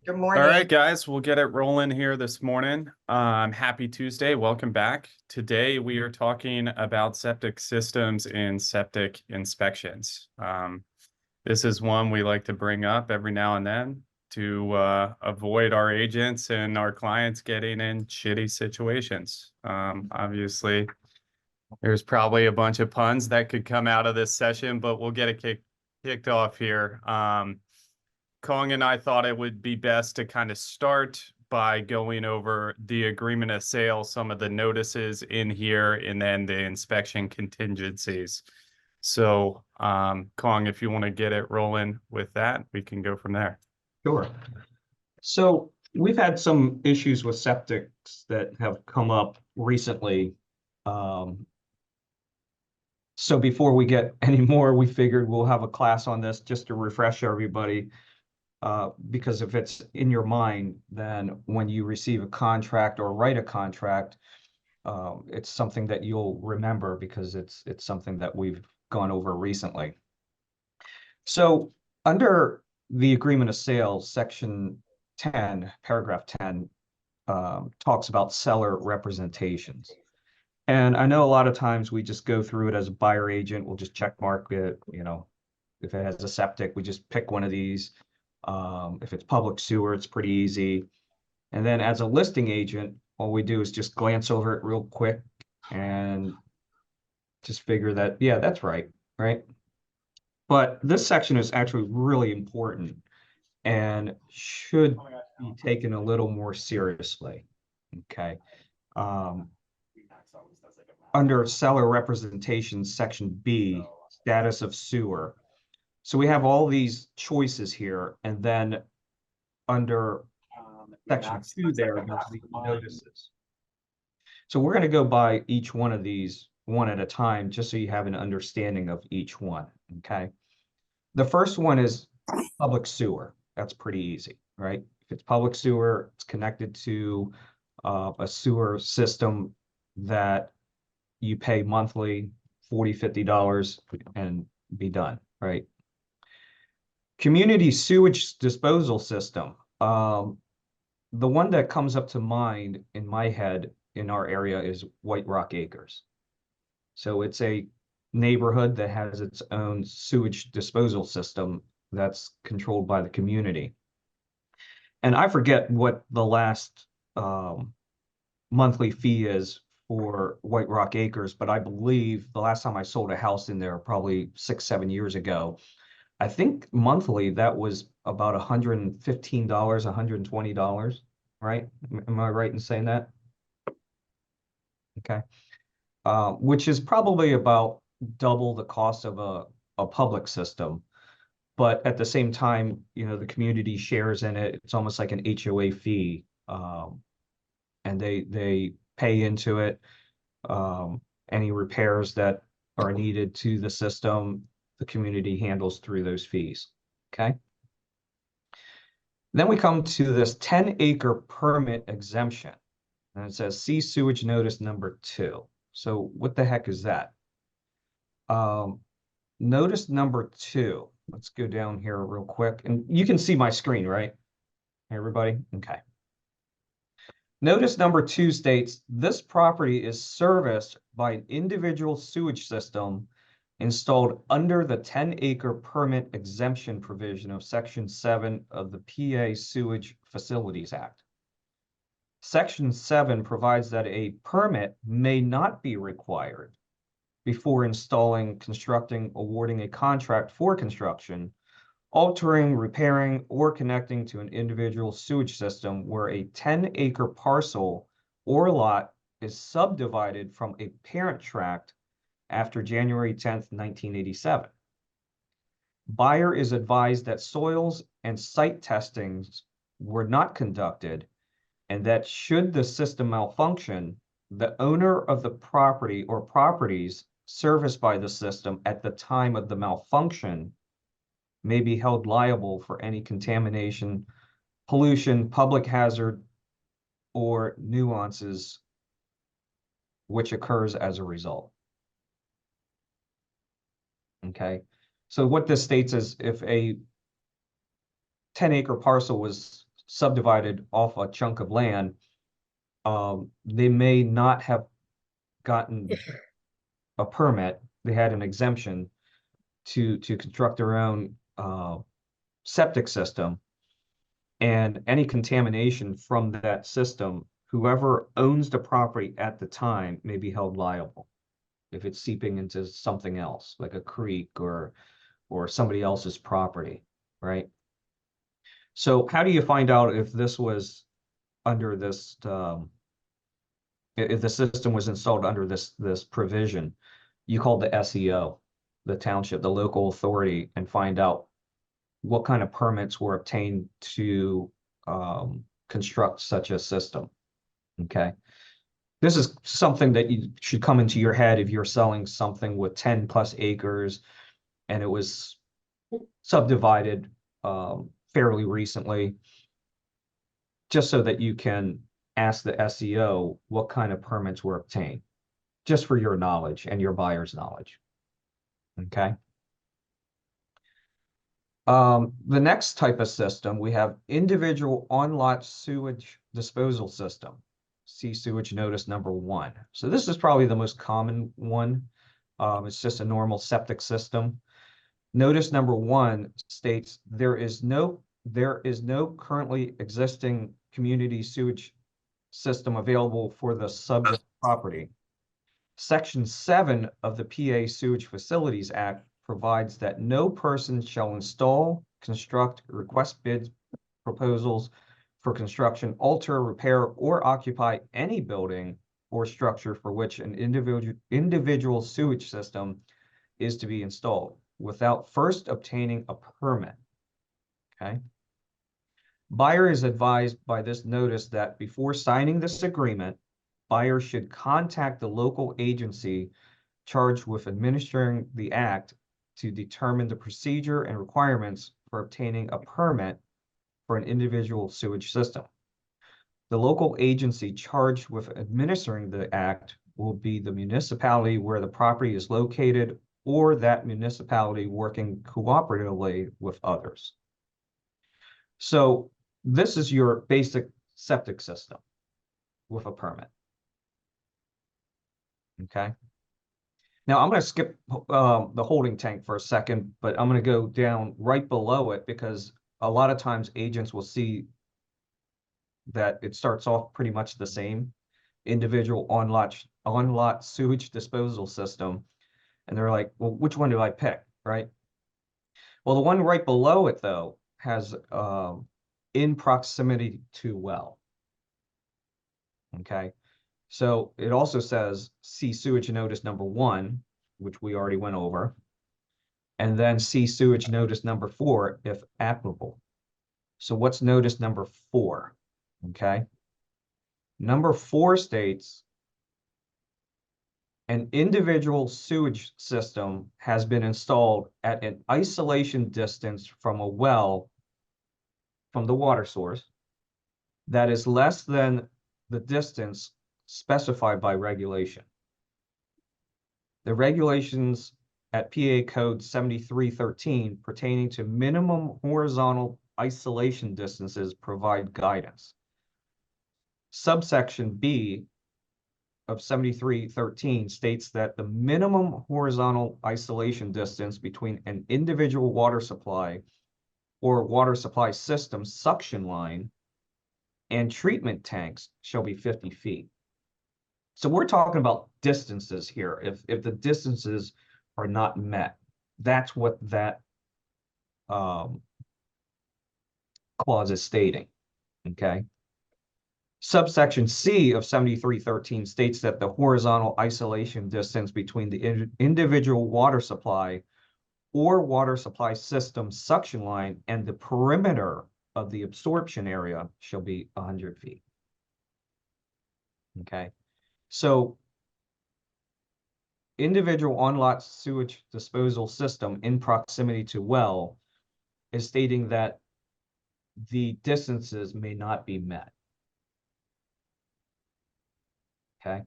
Good All right, morning. guys, we'll get it rolling here this morning. Happy Tuesday. Welcome back. Today, we are talking about septic systems and septic inspections. This is one we like to bring up every now and then to avoid our agents and our clients getting in shitty situations. Obviously, there's probably a bunch of puns that could come out of this session, but we'll get it kicked off here. Kong and I thought it would be best to kind of start by going over the agreement of sale, some of the notices in here, and then the inspection contingencies. So, Kong, if you want to get it rolling with that, we can go from there. Sure. So we've had some issues with septics that have come up recently. So before we get any more, we figured we'll have a class on this just to refresh everybody. Because if it's in your mind, then when you receive a contract or write a contract, it's something that you'll remember because it's something that we've gone over recently. So under the agreement of sale, section 10, paragraph 10, talks about seller representations. And I know a lot of times we just go through it as a buyer agent. We'll just check mark it, if it has a septic, we just pick one of these. If it's public sewer, it's pretty easy. And then as a listing agent, all we do is just glance over it real quick and just figure that, yeah, that's right, right? But this section is actually really important and should be taken a little more seriously. Okay. Under seller representation, section B, status of sewer. So we have all these choices here, and then under section 2 there's the notices. So we're going to go by each one of these one at a time, just so you have an understanding of each one. Okay. The first one is public sewer. That's pretty easy, right? If it's public sewer, it's connected to a sewer system that you pay monthly, $40, $50 and be done, right? Community sewage disposal system. The one that comes up to mind in my head in our area is White Rock Acres. So it's a neighborhood that has its own sewage disposal system that's controlled by the community. And I forget what the last monthly fee is for White Rock Acres, but I believe the last time I sold a house in there, probably 6, 7 years ago, I think monthly that was about $115, $120, right? Am I right in saying that? Okay. Which is probably about double the cost of a public system. But at the same time, the community shares in it. It's almost like an HOA fee. And they pay into it. Any repairs that are needed to the system, the community handles through those fees. Okay. Then we come to this 10-acre permit exemption. And it says, see sewage notice number 2. So what the heck is that? Notice number 2. Let's go down here real quick. And you can see my screen, right? Everybody? Okay. Notice number 2 states, this property is serviced by an individual sewage system installed under the 10-acre permit exemption provision of Section 7 of the PA Sewage Facilities Act. Section 7 provides that a permit may not be required before installing, constructing, awarding a contract for construction, altering, repairing, or connecting to an individual sewage system where a 10-acre parcel or lot is subdivided from a parent tract after January 10th, 1987. Buyer is advised that soils and site testings were not conducted, and that should the system malfunction, the owner of the property or properties serviced by the system at the time of the malfunction may be held liable for any contamination, pollution, public hazard, or nuances which occurs as a result. Okay, so what this states is if a 10-acre parcel was subdivided off a chunk of land, they may not have gotten a permit. They had an exemption to construct their own septic system, and any contamination from that system, whoever owns the property at the time may be held liable if it's seeping into something else, like a creek or somebody else's property, right? So how do you find out if this was under this if the system was installed under this provision? You call the SEO, the township, the local authority, and find out what kind of permits were obtained to construct such a system. Okay. This is something that you should come into your head if you're selling something with 10 plus acres and it was subdivided fairly recently, just so that you can ask the SEO what kind of permits were obtained, just for your knowledge and your buyer's knowledge. Okay. The next type of system, we have individual on-lot sewage disposal system. See sewage notice number 1. So this is probably the most common one. It's just a normal septic system. Notice number 1 states there is no currently existing community sewage system available for the subject property. Section 7 of the PA Sewage Facilities Act provides that no person shall install, construct, request bids, proposals for construction, alter, repair, or occupy any building or structure for which an individual sewage system is to be installed without first obtaining a permit. Okay. Buyer is advised by this notice that before signing this agreement, buyer should contact the local agency charged with administering the act to determine the procedure and requirements for obtaining a permit for an individual sewage system. The local agency charged with administering the act will be the municipality where the property is located, or that municipality working cooperatively with others. So this is your basic septic system with a permit. Okay. Now I'm going to skip the holding tank for a second, but I'm going to go down right below it because a lot of times agents will see that it starts off pretty much the same, individual on-lot sewage disposal system. And they're like, well, which one do I pick, right? Well, the one right below it, though, has in proximity to well. Okay. So it also says see sewage notice number 1, which we already went over, and then see sewage notice number 4 if applicable. So what's notice number 4? Okay. Number 4 states an individual sewage system has been installed at an isolation distance from a well from the water source that is less than the distance specified by regulation. The regulations at PA Code 7313 pertaining to minimum horizontal isolation distances provide guidance. Subsection B of 7313 states that the minimum horizontal isolation distance between an individual water supply or water supply system suction line and treatment tanks shall be 50 feet. So we're talking about distances here. If the distances are not met, that's what that clause is stating, okay? Subsection C of 7313 states that the horizontal isolation distance between the individual water supply or water supply system suction line and the perimeter of the absorption area shall be 100 feet. Okay, so individual on-lot sewage disposal system in proximity to well is stating that the distances may not be met. Okay,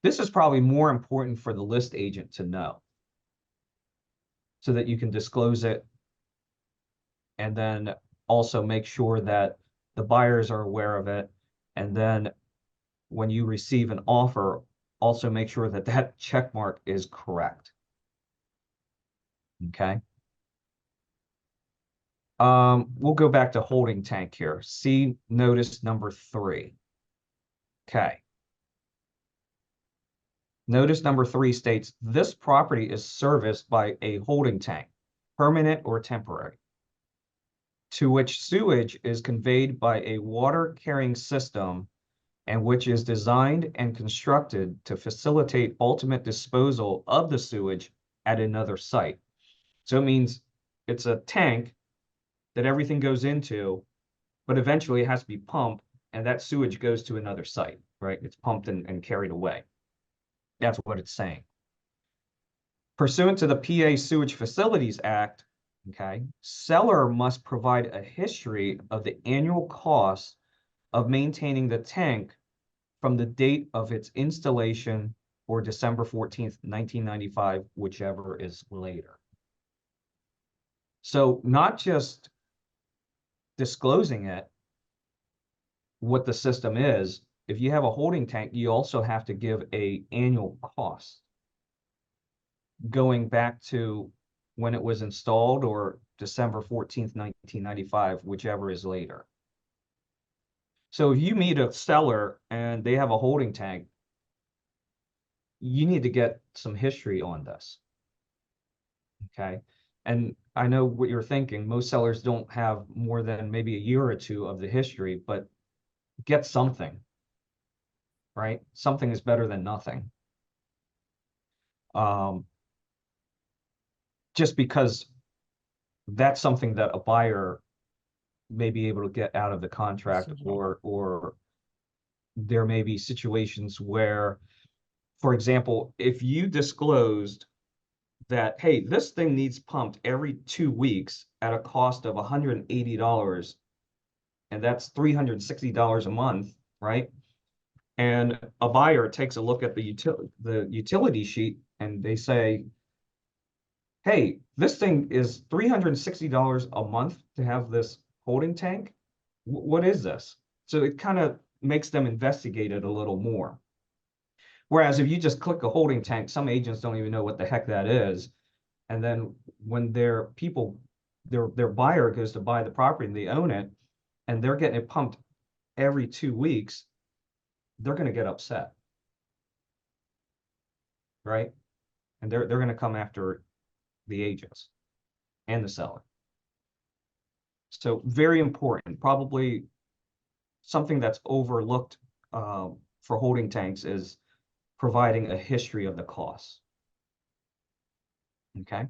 this is probably more important for the list agent to know so that you can disclose it and then also make sure that the buyers are aware of it. And then when you receive an offer, also make sure that that check mark is correct. Okay. We'll go back to holding tank here. See notice number 3. Okay. Notice number 3 states, this property is serviced by a holding tank, permanent or temporary, to which sewage is conveyed by a water carrying system and which is designed and constructed to facilitate ultimate disposal of the sewage at another site. So it means it's a tank that everything goes into, but eventually it has to be pumped, and that sewage goes to another site, right? It's pumped and carried away. That's what it's saying. Pursuant to the PA Sewage Facilities Act, okay, seller must provide a history of the annual cost of maintaining the tank from the date of its installation or December 14th, 1995, whichever is later. So not just disclosing it, what the system is, if you have a holding tank, you also have to give a annual cost going back to when it was installed or December 14th, 1995, whichever is later. So if you meet a seller and they have a holding tank, you need to get some history on this. Okay. And I know what you're thinking. Most sellers don't have more than maybe a year or two of the history, but get something, right? Something is better than nothing. Just because that's something that a buyer may be able to get out of the contract, or there may be situations where, for example, if you disclosed that, hey, this thing needs pumped every 2 weeks at a cost of $180, and that's $360 a month, right? And a buyer takes a look at the utility sheet and they say, hey, this thing is $360 a month to have this holding tank. What is this? So it kind of makes them investigate it a little more. Whereas if you just click a holding tank, some agents don't even know what the heck that is. And then when their buyer goes to buy the property and they own it, and they're getting it pumped every 2 weeks, they're going to get upset, right? And they're going to come after the agents and the seller. So very important. Probably something that's overlooked for holding tanks is providing a history of the costs. Okay.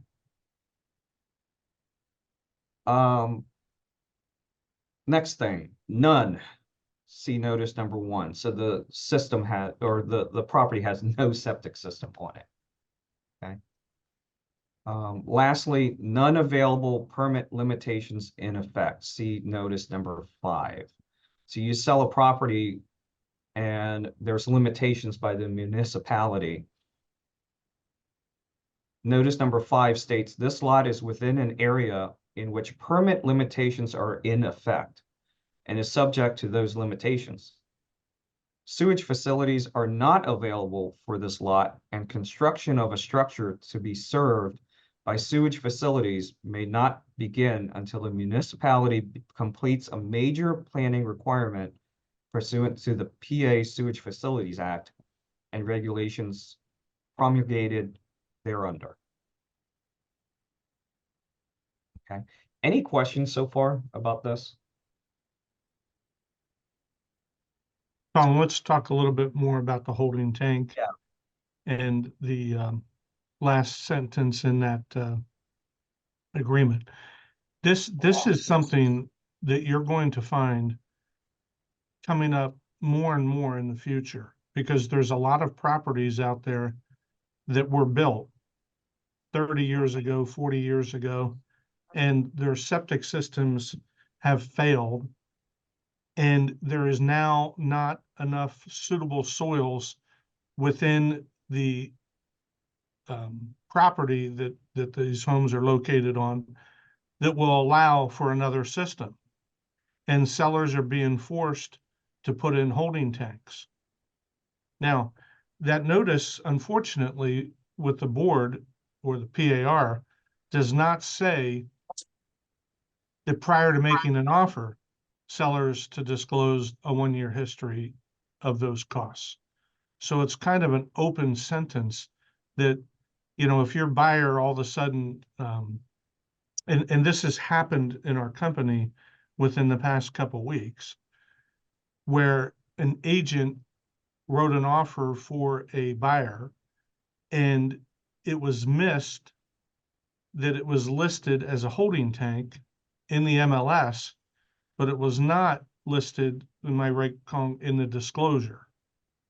Next thing, none. See notice number 1. So the system has, or the property has no septic system on it. Okay. Lastly, none available permit limitations in effect. See notice number 5. So you sell a property and there's limitations by the municipality. Notice number 5 states this lot is within an area in which permit limitations are in effect and is subject to those limitations. Sewage facilities are not available for this lot, and construction of a structure to be served by sewage facilities may not begin until the municipality completes a major planning requirement pursuant to the PA Sewage Facilities Act and regulations promulgated thereunder. Okay. Any questions so far about this? Tom, let's talk a little bit more about the holding tank. Yeah. And the last sentence in that agreement. This is something that you're going to find coming up more and more in the future, because there's a lot of properties out there that were built 30 years ago, 40 years ago, and their septic systems have failed. And there is now not enough suitable soils within the property that these homes are located on that will allow for another system. and sellers are being forced to put in holding tanks. Now, that notice, unfortunately, with the board or the PAR, does not say that prior to making an offer, sellers to disclose a 1-year history of those costs. So it's kind of an open sentence that, if your buyer all of a sudden, and this has happened in our company within the past couple of weeks, where an agent wrote an offer for a buyer and it was missed that it was listed as a holding tank in the MLS, but it was not listed, am I right, Kong, in the disclosure?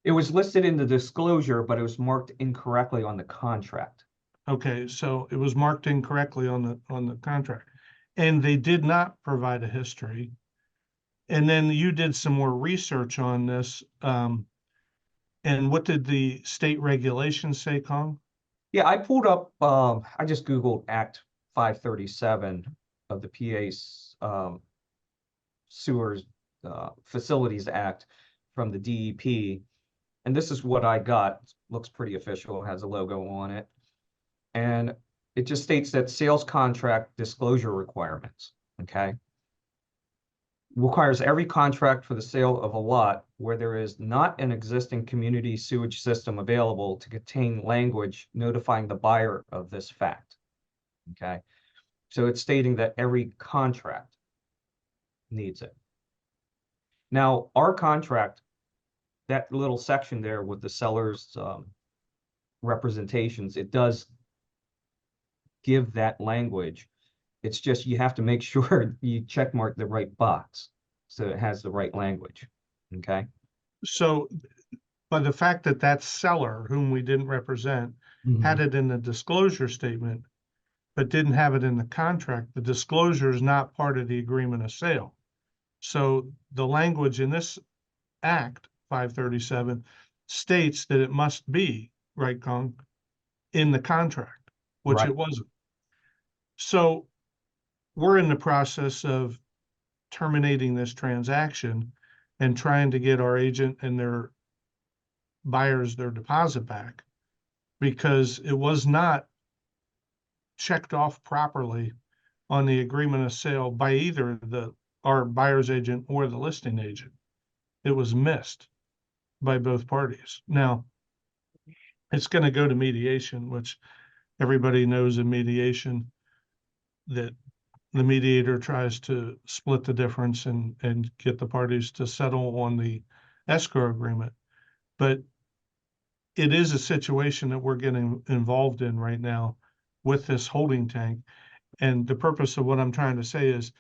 It was listed in the disclosure, but it was marked incorrectly on the contract. Okay, so it was marked incorrectly on the contract, and they did not provide a history. And then you did some more research on this. And what did the state regulations say, Kong? Yeah, I pulled up, I just Googled Act 537 of the PA's Sewers Facilities Act from the DEP. And this is what I got. Looks pretty official, has a logo on it. And it just states that sales contract disclosure requirements, okay? Requires every contract for the sale of a lot where there is not an existing community sewage system available to contain language notifying the buyer of this fact, okay? So it's stating that every contract needs it. Now, our contract, that little section there with the seller's representations, it does give that language. It's just you have to make sure you check mark the right box so it has the right language. Okay. So by the fact that that seller, whom we didn't represent, had it in the disclosure statement, but didn't have it in the contract, the disclosure is not part of the agreement of sale. So the language in this Act 537 states that it must be, right, Kong, in the contract, which Right. it wasn't. So we're in the process of terminating this transaction and trying to get our agent and their buyers their deposit back because it was not checked off properly on the agreement of sale by either our buyer's agent or the listing agent. It was missed by both parties. Now, it's going to go to mediation, which everybody knows in mediation that the mediator tries to split the difference and get the parties to settle on the escrow agreement. But it is a situation that we're getting involved in right now with this holding tank. And the purpose of what I'm trying to say is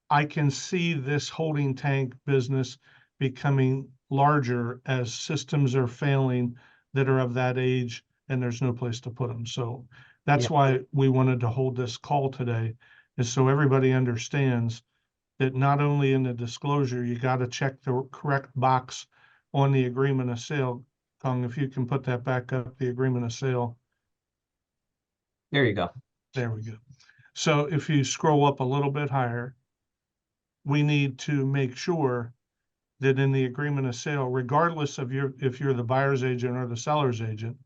I can see this holding tank business becoming larger as systems are failing that are of that age and there's no place to put them. So that's why we wanted to hold this call today, is so everybody understands that not only in the disclosure, you got to check the correct box on the agreement of sale. Kong, if you can put that back up, the agreement of sale. There you go. There we go. So if you scroll up a little bit higher, we need to make sure that in the agreement of sale, regardless of if you're the buyer's agent or the seller's agent,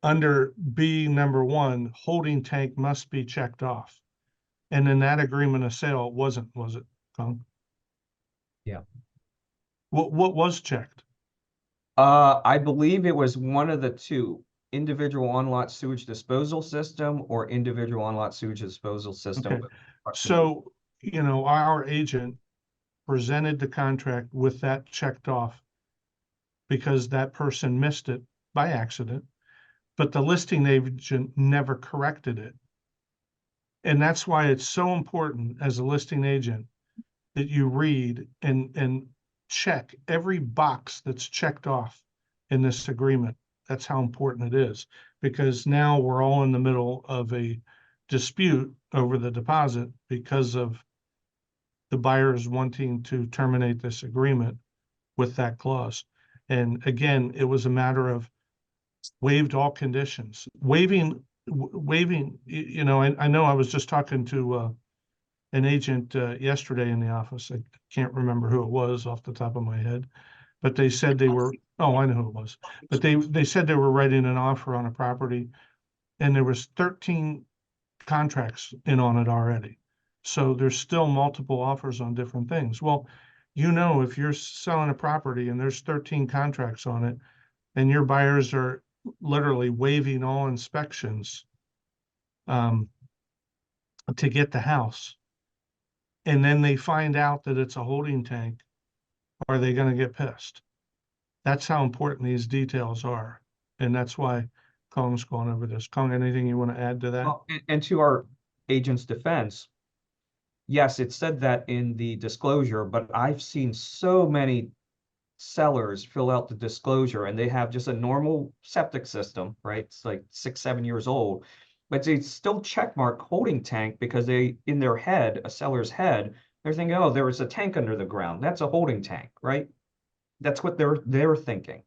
under B number 1, holding tank must be checked off. And in that agreement of sale, it wasn't, was it, Kong? Yeah. What was checked? I believe it was one of the two, individual on-lot sewage disposal system or individual on-lot sewage disposal system. Okay. So, our agent presented the contract with that checked off because that person missed it by accident, but the listing agent never corrected it. And that's why it's so important as a listing agent that you read and check every box that's checked off in this agreement. That's how important it is, because now we're all in the middle of a dispute over the deposit because of the buyers wanting to terminate this agreement with that clause. And again, it was a matter of waived all conditions, waiving, I know I was just talking to an agent yesterday in the office. I can't remember who it was off the top of my head, but they said they were, oh, I know who it was. But they said they were writing an offer on a property, and there was 13 contracts in on it already. So there's still multiple offers on different things. Well, if you're selling a property and there's 13 contracts on it, and your buyers are literally waiving all inspections to get the house, and then they find out that it's a holding tank, are they going to get pissed? That's how important these details are. And that's why Kong's gone over this. Kong, anything you want to add to that? Well, and to our agent's defense, yes, it said that in the disclosure, but I've seen so many sellers fill out the disclosure and they have just a normal septic system, right? It's like 6, 7 years old, but they still checkmark holding tank because they, in their head, a seller's head, they're thinking, oh, there is a tank under the ground. That's a holding tank, right? That's what they're thinking.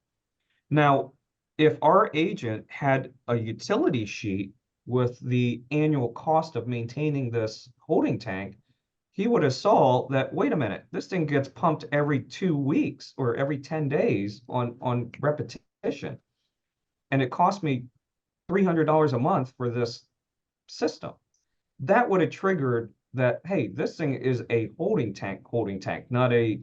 Now, if our agent had a utility sheet with the annual cost of maintaining this holding tank, he would have saw that, wait a minute, this thing gets pumped every 2 weeks or every 10 days on repetition. And it cost me $300 a month for this system. That would have triggered that, hey, this thing is a holding tank, not a,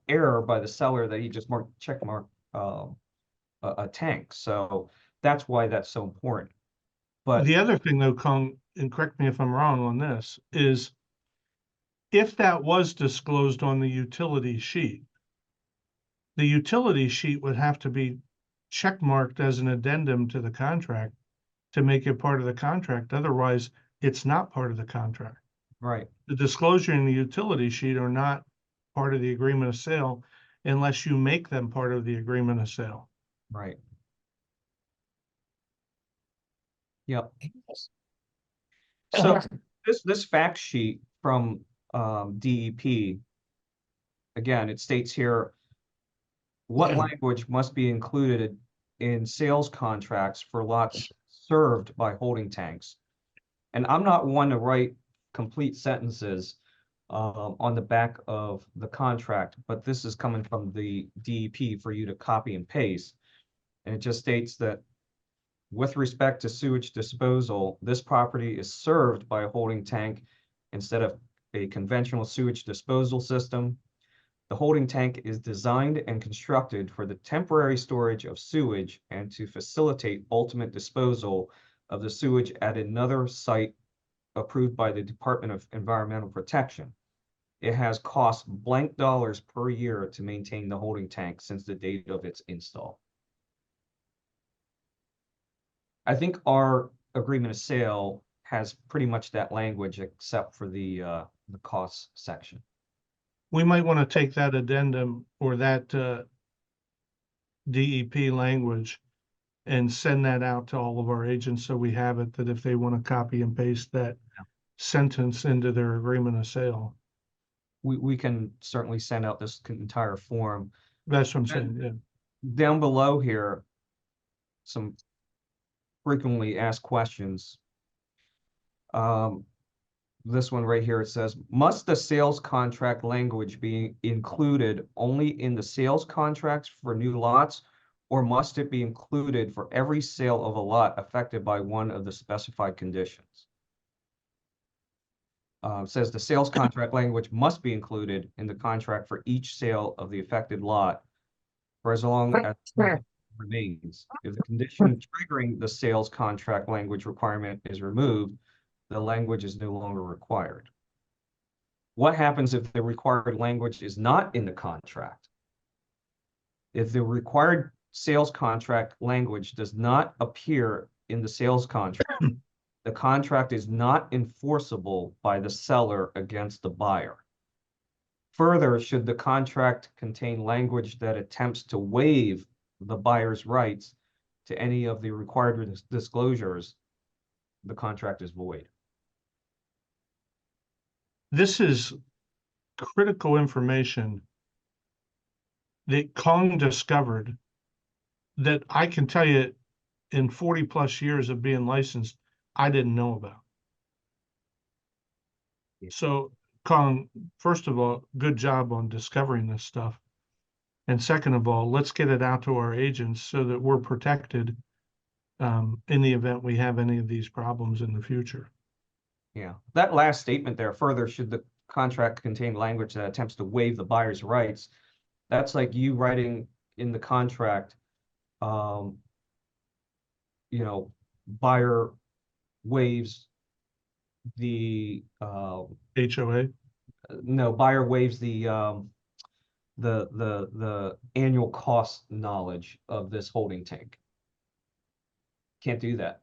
error by the seller that he just check marked a tank. So that's why that's so important. But the other thing, though, Kong, and correct me if I'm wrong on this, is if that was disclosed on the utility sheet would have to be checkmarked as an addendum to the contract to make it part of the contract. Otherwise, it's not part of the contract. right, The disclosure and the utility sheet are not part of the agreement of sale unless you make them part of the agreement of sale. right. Yep. So this fact sheet from DEP, again, it states here what language must be included in sales contracts for lots served by holding tanks. And I'm not one to write complete sentences on the back of the contract, but this is coming from the DEP for you to copy and paste. And it just states that with respect to sewage disposal, this property is served by a holding tank instead of a conventional sewage disposal system. The holding tank is designed and constructed for the temporary storage of sewage and to facilitate ultimate disposal of the sewage at another site approved by the Department of Environmental Protection. It has cost blank dollars per year to maintain the holding tank since the date of its install. I think our agreement of sale has pretty much that language except for the cost section. We might want to take that addendum or that DEP language and send that out to all of our agents so we have it, that if they want to copy and paste that sentence into their agreement of sale. We can certainly send out this entire form. That's what I'm saying, yeah. Down below here, some frequently asked questions. This one right here, it says, must the sales contract language be included only in the sales contracts for new lots, or must it be included for every sale of a lot affected by one of the specified conditions? It says the sales contract language must be included in the contract for each sale of the affected lot for as long as it remains. If the condition triggering the sales contract language requirement is removed, the language is no longer required. What happens if the required language is not in the contract? If the required sales contract language does not appear in the sales contract, the contract is not enforceable by the seller against the buyer. Further, should the contract contain language that attempts to waive the buyer's rights to any of the required disclosures, the contract is void. This is critical information that Kong discovered that I can tell you in 40 plus years of being licensed, I didn't know about. So, Colin, first of all, good job on discovering this stuff. And second of all, let's get it out to our agents so that we're protected in the event we have any of these problems in the future. Yeah, that last statement there, further, should the contract contain language that attempts to waive the buyer's rights, that's like you writing in the contract, you know, buyer waives the, HOA, no, buyer waives the annual cost knowledge of this holding tank. Can't do that.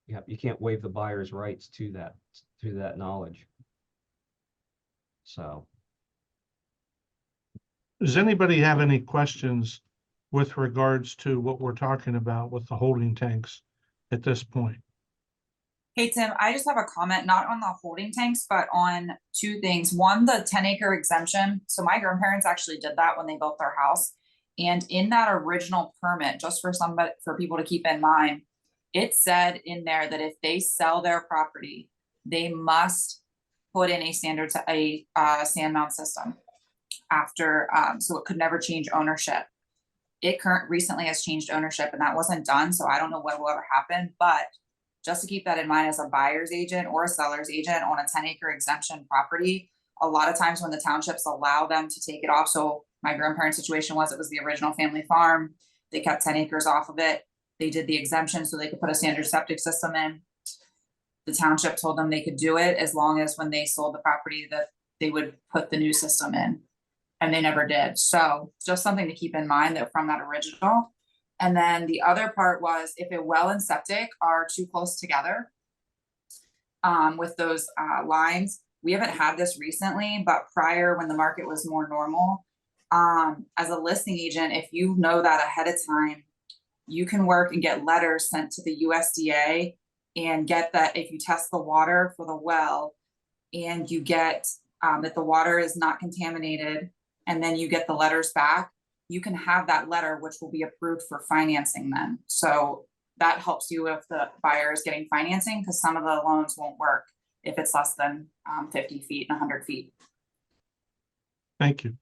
Yeah, you can't waive the buyer's rights to that knowledge. So, does anybody have any questions with regards to what we're talking about with the holding tanks at this point? Hey, Tim, I just have a comment, not on the holding tanks, but on two things. One, the 10-acre exemption. So my grandparents actually did that when they built their house. And in that original permit, just for people to keep in mind, it said in there that if they sell their property, they must put in a sand mount system after, so it could never change ownership. It recently has changed ownership, and that wasn't done. So I don't know what will ever happen, but just to keep that in mind as a buyer's agent or a seller's agent on a 10-acre exemption property, a lot of times when the townships allow them to take it off. So my grandparents' situation was, it was the original family farm. They kept 10 acres off of it. They did the exemption so they could put a standard septic system in. The township told them they could do it as long as when they sold the property that they would put the new system in, and they never did. So just something to keep in mind that from that original. And then the other part was, if a well and septic are too close together with those lines, we haven't had this recently, but prior, when the market was more normal, as a listing agent, if you know that ahead of time, you can work and get letters sent to the USDA and get that if you test the water for the well and you get that the water is not contaminated, and then you get the letters back, you can have that letter, which will be approved for financing then. So that helps you if the buyer is getting financing, because some of the loans won't work if it's less than 50 feet and 100 feet. Thank you.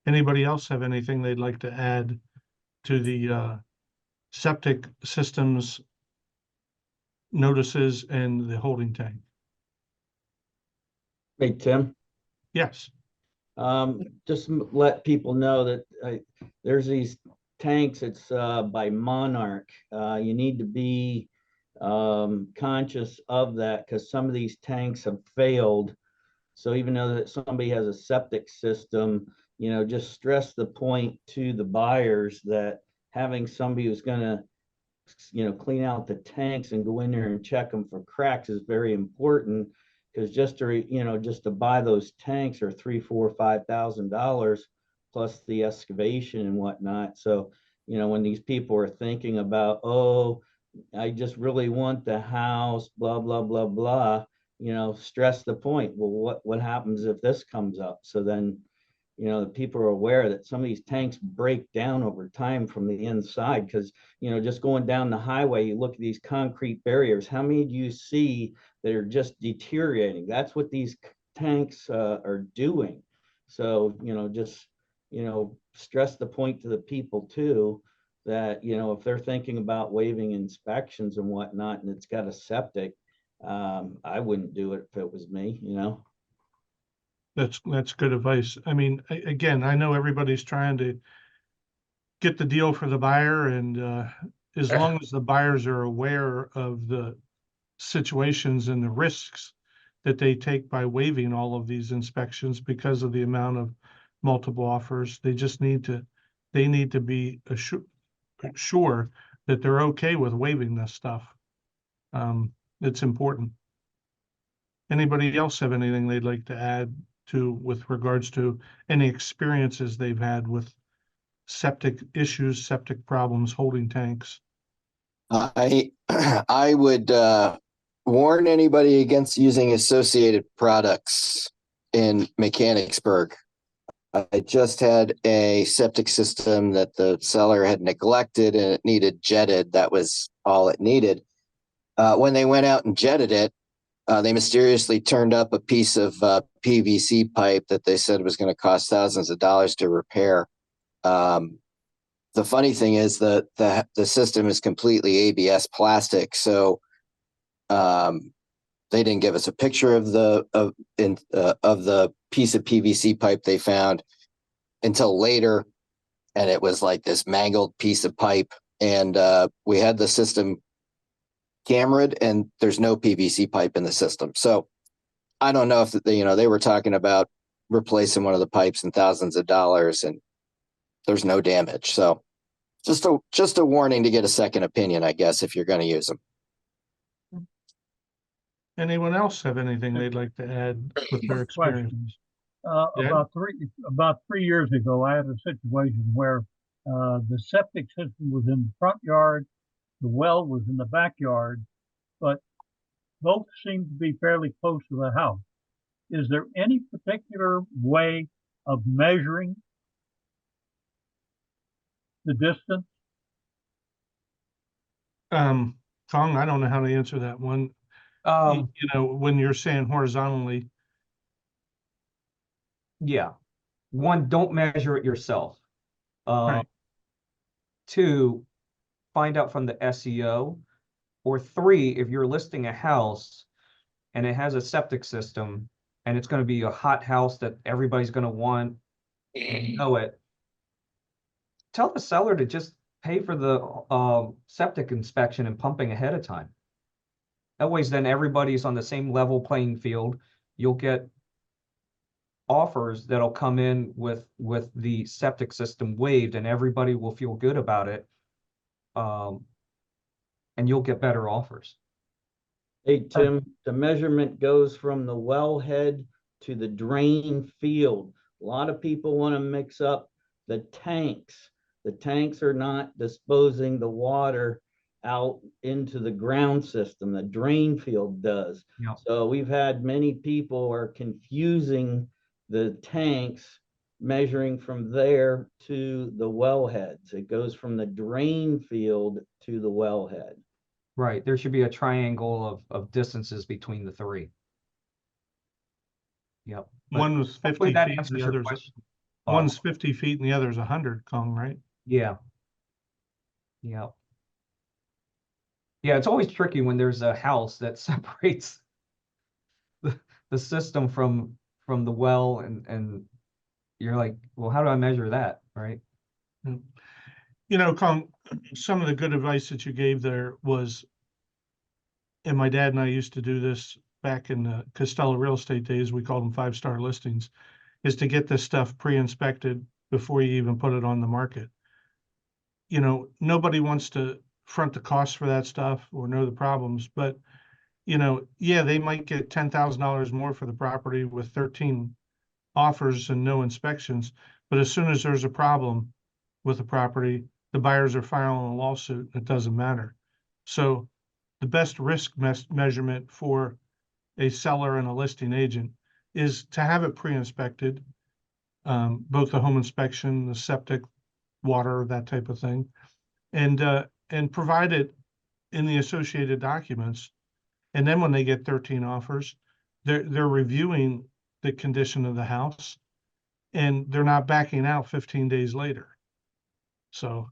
Anybody else have anything they'd like to add to the septic systems notices and the holding tank? Hey, Tim, Yes. just let people know that there's these tanks. It's by Monarch. You need to be conscious of that, because some of these tanks have failed. So even though that somebody has a septic system, just stress the point to the buyers that having somebody who's going to clean out the tanks and go in there and check them for cracks is very important, because just to buy those tanks are $3,000, $4,000, $5,000 plus the excavation and whatnot. So when these people are thinking about, oh, I just really want the house, blah blah blah blah, stress the point. Well, what happens if this comes up? So then the people are aware that some of these tanks break down over time from the inside, because just going down the highway, you look at these concrete barriers, how many do you see that are just deteriorating? That's what these tanks are doing. So just stress the point to the people too, that if they're thinking about waiving inspections and whatnot and it's got a septic, I wouldn't do it if it was me. That's good advice. I mean, again, I know everybody's trying to get the deal for the buyer, and as long as the buyers are aware of the situations and the risks that they take by waiving all of these inspections because of the amount of multiple offers, they need to be sure that they're okay with waiving this stuff. It's important. Anybody else have anything they'd like to add with regards to any experiences they've had with septic issues, septic problems, holding tanks? I would warn anybody against using associated products in Mechanicsburg. I just had a septic system that the seller had neglected and it needed jetted. That was all it needed. When they went out and jetted it, they mysteriously turned up a piece of PVC pipe that they said was going to cost thousands of dollars to repair. The funny thing is that the system is completely ABS plastic, so they didn't give us a picture of the piece of PVC pipe they found until later, and it was like this mangled piece of pipe. And we had the system cameraed, and there's no PVC pipe in the system. So I don't know if they were talking about replacing one of the pipes and thousands of dollars, and there's no damage. So just a warning to get a second opinion, I guess, if you're going to use them. Anyone else have anything they'd like to add with their Question. experience? Yeah. About 3 years ago, I had a situation where the septic system was in the front yard, the well was in the backyard, but both seemed to be fairly close to the house. Is there any particular way of measuring the distance? Kong, I don't know how to answer that one. When you're saying horizontally, Yeah. One, don't measure it yourself. Right. Two, find out from the SEO. Or three, if you're listing a house and it has a septic system and it's going to be a hot house that everybody's going to want, and know it, tell the seller to just pay for the septic inspection and pumping ahead of time. That way, then everybody's on the same level playing field. You'll get offers that'll come in with the septic system waived, and everybody will feel good about it. And you'll get better offers. Hey, Tim, the measurement goes from the wellhead to the drain field. A lot of people want to mix up the tanks. The tanks are not disposing the water out into the ground system. The drain field does. Yep. So we've had many people are confusing the tanks, measuring from there to the wellheads. It goes from the drain field to the wellhead. Right. There should be a triangle of distances between the three. Yep. But one was 50 hopefully that feet, answers the your other's question. one's 50 feet and the other's 100, Kong, right? Yeah. Yeah. Yeah, it's always tricky when there's a house that separates the system from the well, and you're like, well, how do I measure that, right? Kong, some of the good advice that you gave there was, and my dad and I used to do this back in the Costello real estate days, we called them 5-star listings, is to get this stuff pre-inspected before you even put it on the market. Nobody wants to front the cost for that stuff or know the problems, but yeah, they might get $10,000 more for the property with 13 offers and no inspections, but as soon as there's a problem with the property, the buyers are filing a lawsuit. It doesn't matter. So the best risk measurement for a seller and a listing agent is to have it pre-inspected, both the home inspection, the septic, water, that type of thing, and provide it in the associated documents. And then when they get 13 offers, they're reviewing the condition of the house, and they're not backing out 15 days later. So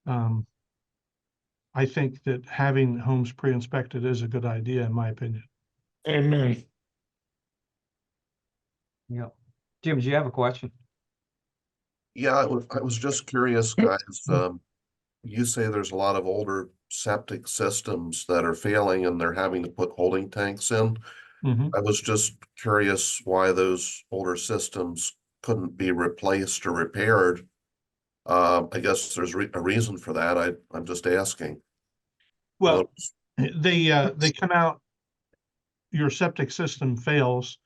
I think that having homes pre-inspected is a good idea, in my opinion. Amen. Yeah. Jim, do you have a question? Yeah, I was just curious, guys. You say there's a lot of older septic systems that are failing and they're having to put holding tanks in. Mhm. I was just curious why those older systems couldn't be replaced or repaired. I guess there's a reason for that. I'm just asking. Well, they come out, your septic system fails,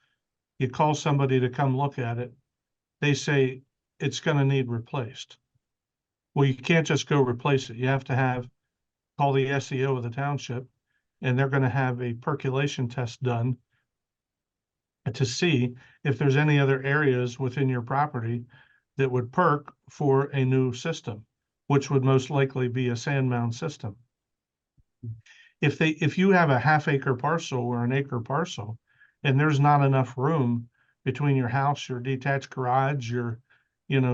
you call somebody to come look at it, they say it's going to need replaced. Well, you can't just go replace it. You have to call the SEO of the township, and they're going to have a percolation test done to see if there's any other areas within your property that would perk for a new system, which would most likely be a sand mound system. if you have a half-acre parcel or an acre parcel, and there's not enough room between your house, your detached garage, your,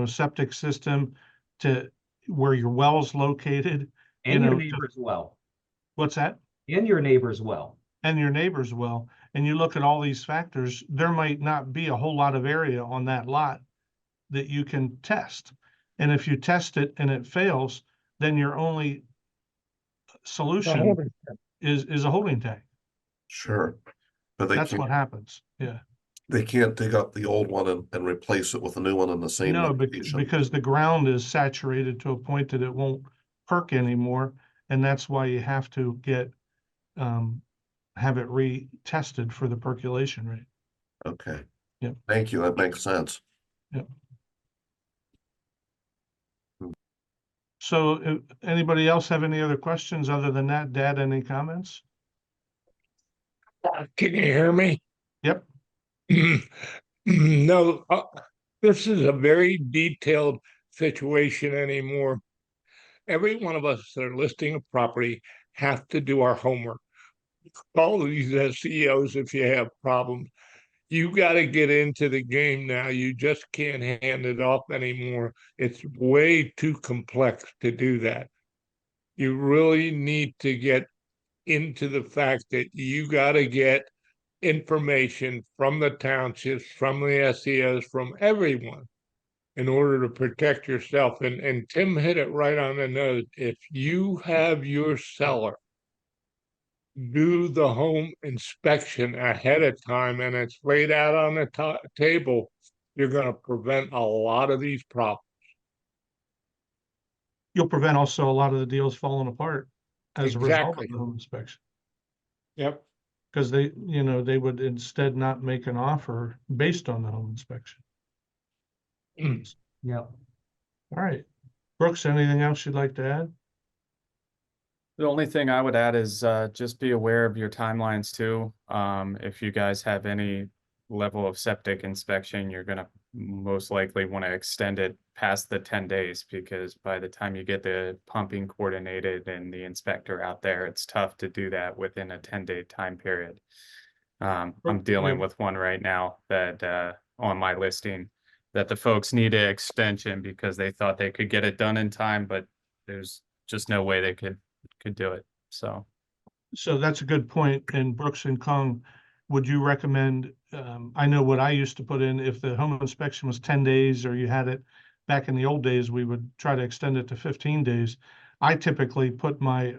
septic system to where your well's located, And your neighbor's well, what's that? and your neighbor's well. And your neighbor's well, and you look at all these factors, there might not be a whole lot of area on that lot that you can test. And if you test it and it fails, then your only solution is a holding tank. Sure. But they That's what can't, happens. Yeah. they can't dig up the old one and replace it with a new one in the same No, location. because the ground is saturated to a point that it won't perk anymore. And that's why you have to have it retested for the percolation rate. Okay. Yep. Thank you. That makes sense. So anybody else have any other questions other than that? Dad, any comments? Can you hear me? Yep. No, this is a very detailed situation anymore. Every one of us that are listing a property have to do our homework. Call these SEOs if you have problems. You got to get into the game now. You just can't hand it off anymore. It's way too complex to do that. You really need to get into the fact that you got to get information from the townships, from the SEOs, from everyone in order to protect yourself. And Tim hit it right on the nose. If you have your seller do the home inspection ahead of time and it's laid out on the table, you're going to prevent a lot of these problems. You'll prevent also a lot of the deals falling apart as a result Exactly. of the home inspection. Yep. Because they would instead not make an offer based on the home inspection. Yep. All right. Brooks, anything else you'd like to add? The only thing I would add is just be aware of your timelines too. If you guys have any level of septic inspection, you're gonna most likely want to extend it past the 10 days, because by the time you get the pumping coordinated and the inspector out there, it's tough to do that within a 10-day time period. I'm dealing with one right now that on my listing that the folks need an extension because they thought they could get it done in time, but there's just no way they could do it. So that's a good point. And Brooks and Kong, would you recommend, I know what I used to put in, if the home inspection was 10 days or you had it back in the old days, we would try to extend it to 15 days. I typically put my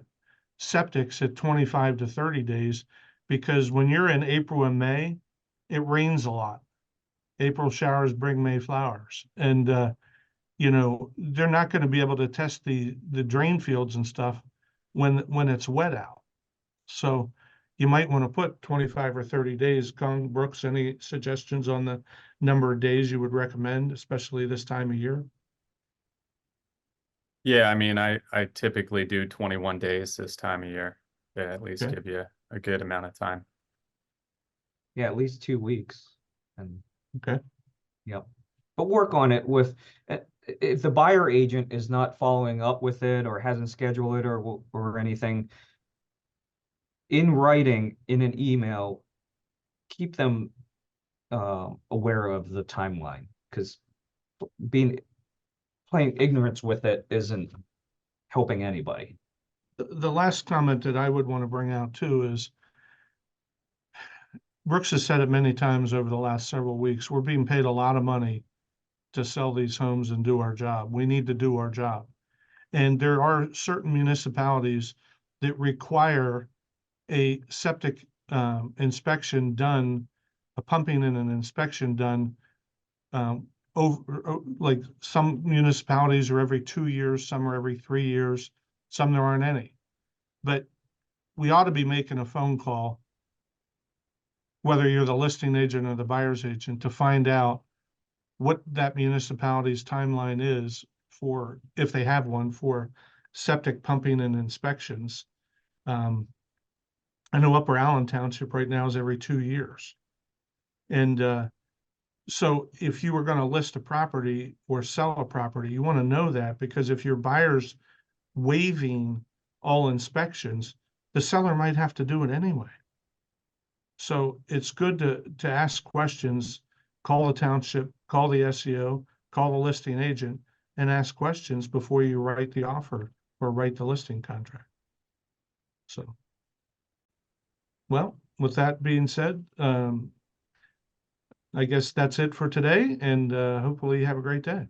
septics at 25 to 30 days because when you're in April and May, it rains a lot. April showers bring May flowers. And, they're not going to be able to test the drain fields and stuff when it's wet out. So you might want to put 25 or 30 days. Kong, Brooks, any suggestions on the number of days you would recommend, especially this time of year? yeah, I mean, I typically do 21 days this time of year to at least Okay. give you a good amount of time. Yeah, at least 2 weeks. And Okay. yep. But work on it with, if the buyer agent is not following up with it or hasn't scheduled it or anything, in writing, in an email, keep them aware of the timeline, because playing ignorance with it isn't helping anybody. The last comment that I would want to bring out too is Brooks has said it many times over the last several weeks, we're being paid a lot of money to sell these homes and do our job. We need to do our job. And there are certain municipalities that require a septic inspection done, a pumping and an inspection done like some municipalities are every 2 years, some are every 3 years, some there aren't any. But we ought to be making a phone call, whether you're the listing agent or the buyer's agent, to find out what that municipality's timeline is for, if they have one, for septic pumping and inspections. I know Upper Allen Township right now is every 2 years. And so if you were going to list a property or sell a property, you want to know that, because if your buyer's waiving all inspections, the seller might have to do it anyway. So it's good to ask questions, call the township, call the SEO, call the listing agent, and ask questions before you write the offer or write the listing contract. So, well, with that being said, I guess that's it for today, and hopefully you have a great day.